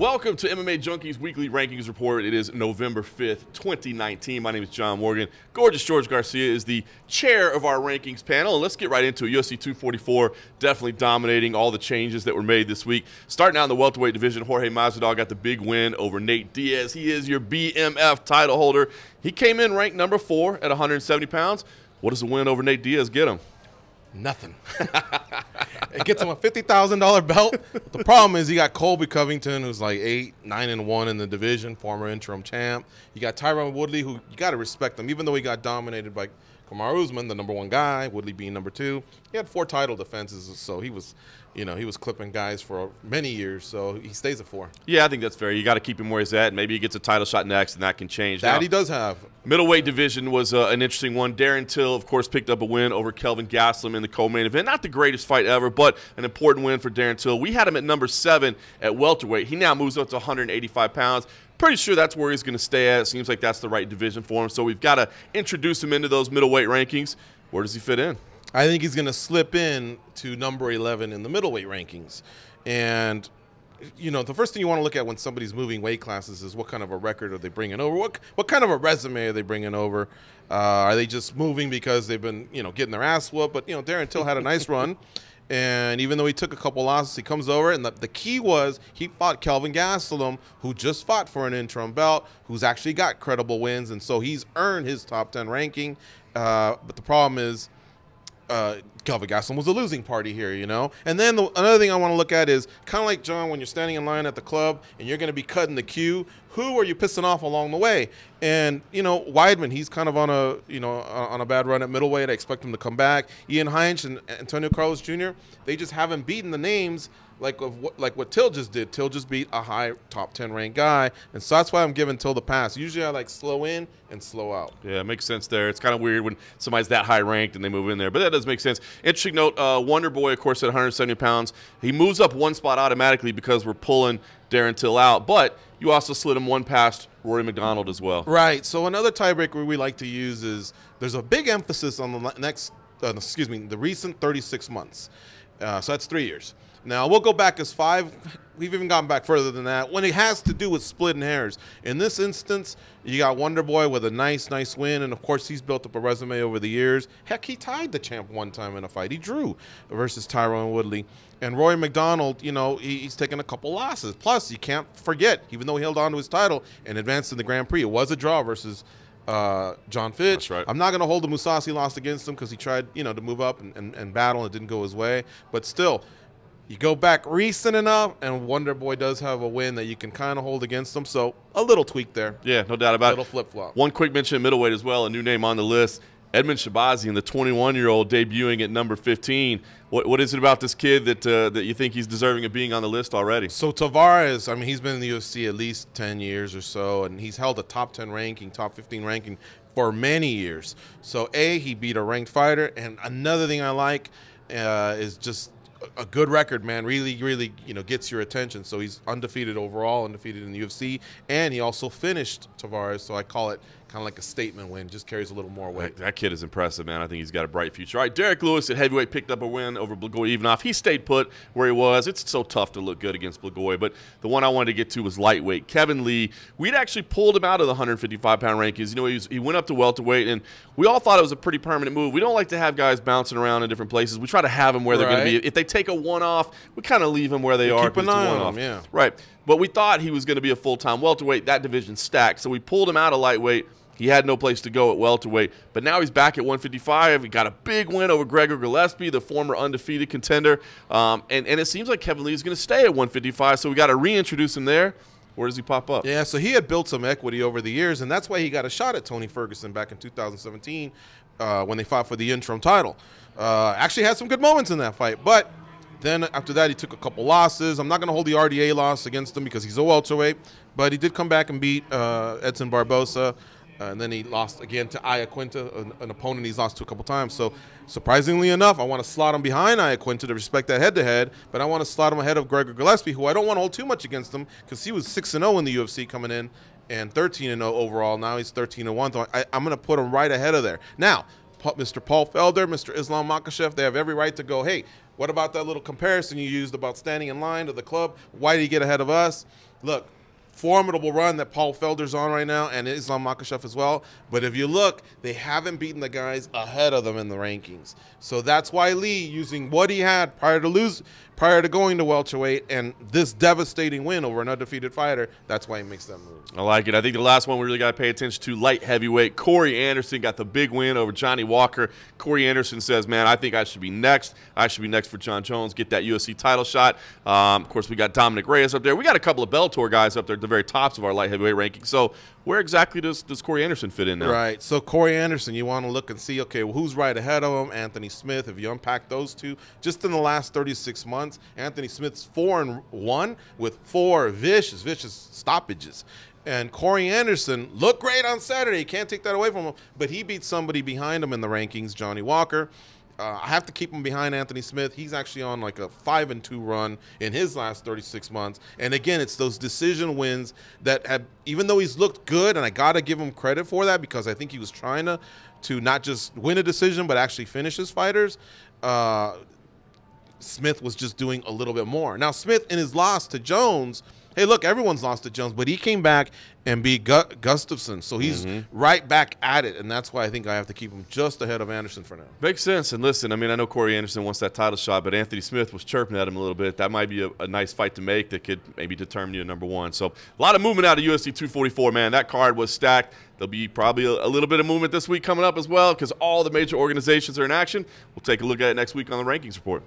Welcome to MMA Junkie's Weekly Rankings Report. It is November 5th, 2019. My name is John Morgan. Georgous George Garcia is the chair of our rankings panel. And let's get right into it. UFC 244 definitely dominating all the changes that were made this week. Starting out in the welterweight division, Jorge Masvidal got the big win over Nate Diaz. He is your BMF title holder. He came in ranked number 4 at 170 pounds. What does the win over Nate Diaz get him? Nothing. It gets him a $50,000 belt. The problem is you got Colby Covington, who's like 8-9-1 in the division, former interim champ. You got TYRON Woodley, who you got to respect him, even though he got dominated by Kamaru Usman, the #1 guy, Woodley being number 2. He had 4 title defenses, so he was, he was clipping guys for many years, so he stays at 4. Yeah, I think that's fair. You got to keep him where he's at. Maybe he gets a title shot next, and that can change. That now, he does have. Middleweight division was an interesting one. Darren Till, of course, picked up a win over Kelvin Gastelum in the co-main event. Not the greatest fight ever, but an important win for Darren Till. We had him at number 7 at welterweight. He now moves up to 185 pounds. Pretty sure that's where he's going to stay at. It seems like that's the right division for him. So we've got to introduce him into those middleweight rankings. Where does he fit in? I think he's going to slip in to number 11 in the middleweight rankings. And, the first thing you want to look at when somebody's moving weight classes is what kind of a record are they bringing over? What kind of a resume are they bringing over? Are they just moving because they've been, getting their ass whooped? But, Darren Till had a nice run. And even though he took a couple losses, he comes over. And the key was he fought Kelvin Gastelum, who just fought for an interim belt, who's actually got credible wins. And so he's earned his top 10 ranking. But the problem is Kelvin Gastelum was a losing party here, And then another thing I want to look at is kind of like, John, when you're standing in line at the club and you're going to be cutting the queue, who are you pissing off along the way? And, Weidman, he's kind of on a bad run at middleweight. I expect him to come back. Ian Heinz and Antonio Carlos Jr., they just haven't beaten the names like what Till just did. Till just beat a high top 10 ranked guy, and so that's why I'm giving Till the pass. Usually I like slow in and slow out. Yeah, it makes sense there. It's kind of weird when somebody's that high ranked and they move in there, but that does make sense. Interesting note, Wonder Boy, of course, at 170 pounds, he moves up 1 spot automatically because we're pulling Darren Till out, but you also slid him 1 past Rory MacDonald as well. Right. So another tiebreaker we like to use is there's a big emphasis on the recent 36 months. So that's 3 years. Now, we'll go back as 5. We've even gone back further than that when it has to do with splitting hairs. In this instance, you got Wonder Boy with a nice win, and, of course, he's built up a resume over the years. Heck, he tied the champ 1 time in a fight. He drew versus TYRON Woodley. And Rory MacDonald, he's taken a couple losses. Plus, you can't forget, even though he held on to his title and advanced in the Grand Prix, it was a draw versus John Fitch. That's right. I'm not going to hold the Mousasi loss against him because he tried, to move up and battle, and it didn't go his way. But still, you go back recent enough, and Wonder Boy does have a win that you can kind of hold against him. So a little tweak there. Yeah, no doubt about it. A little flip-flop. One quick mention at middleweight as well, a new name on the list, Edmund Shabazian, the 21-year-old debuting at number 15. What is it about this kid that you think he's deserving of being on the list already? So Tavares, he's been in the UFC at least 10 years or so, and he's held a top 10 ranking, top 15 ranking for many years. So, he beat a ranked fighter, and another thing I like is just a good record, man. Really, gets your attention. So he's undefeated overall, undefeated in the UFC, and he also finished Tavares. So I call it kind of like a statement win. Just carries a little more weight. That kid is impressive, man. I think he's got a bright future. All right, Derek Lewis at heavyweight picked up a win over Blagoy Ivanov. He stayed put where he was. It's so tough to look good against Blagoy, but the one I wanted to get to was lightweight. Kevin Lee, we'd actually pulled him out of the 155-pound rankings. He went up to welterweight, and we all thought it was a pretty permanent move. We don't like to have guys bouncing around in different places. We try to have them where they're going to be. If they take a one off, we kind of leave them where they are. Keep an eye on them, yeah. Right. But we thought he was going to be a full-time welterweight. That division stacked, so we pulled him out of lightweight. He had no place to go at welterweight, but now he's back at 155. He got a big win over Gregor Gillespie, the former undefeated contender, and it seems like Kevin Lee is going to stay at 155, so we got to reintroduce him there. Where does he pop up? Yeah, so he had built some equity over the years, and that's why he got a shot at Tony Ferguson back in 2017 when they fought for the interim title. Actually had some good moments in that fight, but then after that he took a couple losses. I'm not going to hold the RDA loss against him because he's a welterweight, but he did come back and beat Edson Barbosa. And then he lost again to Iaquinta, an opponent he's lost to a couple times. So surprisingly enough, I want to slot him behind Iaquinta to respect that head-to-head, but I want to slot him ahead of Gregor Gillespie, who I don't want to hold too much against him because he was 6-0 in the UFC coming in and 13-0 overall. Now he's 13-1. So I'm going to put him right ahead of there. Now, Mr. Paul Felder, Mr. Islam Makhachev, they have every right to go, hey, What about that little comparison you used about standing in line to the club? Why did he get ahead of us? Look, formidable run that Paul Felder's on right now, and Islam Makhachev as well. But if you look, they haven't beaten the guys ahead of them in the rankings. So that's why Lee, using what he had prior to going to welterweight and this devastating win over an undefeated fighter, that's why he makes that move. I like it. I think the last one we really got to pay attention to, light heavyweight. Corey Anderson got the big win over Johnny Walker. Corey Anderson says, man, I think I should be next. I should be next for John Jones, get that UFC title shot. Of course, we got Dominic Reyes up there. We got a couple of Bellator guys up there at the very tops of our light heavyweight ranking. So where exactly does Corey Anderson fit in now? Right. So Corey Anderson, you want to look and see, okay, well, who's right ahead of him? Anthony Smith. If you unpack those two, just in the last 36 months, Anthony Smith's 4-1 with 4 vicious stoppages. And Corey Anderson looked great on Saturday. You can't take that away from him. But he beat somebody behind him in the rankings, Johnny Walker. I have to keep him behind Anthony Smith. He's actually on like a 5-2 run in his last 36 months. And again, it's those decision wins that have, even though he's looked good, and I got to give him credit for that because I think he was trying to not just win a decision but actually finish his fighters. Smith was just doing a little bit more. Now, Smith in his loss to Jones, hey, look, everyone's lost to Jones, but he came back and beat Gustafsson. So he's right back at it, and that's why I think I have to keep him just ahead of Anderson for now. Makes sense. And listen, I mean, I know Corey Anderson wants that title shot, but Anthony Smith was chirping at him a little bit. That might be a nice fight to make that could maybe determine you number one. So a lot of movement out of UFC 244, man. That card was stacked. There'll be probably a little bit of movement this week coming up as well because all the major organizations are in action. We'll take a look at it next week on the Rankings Report.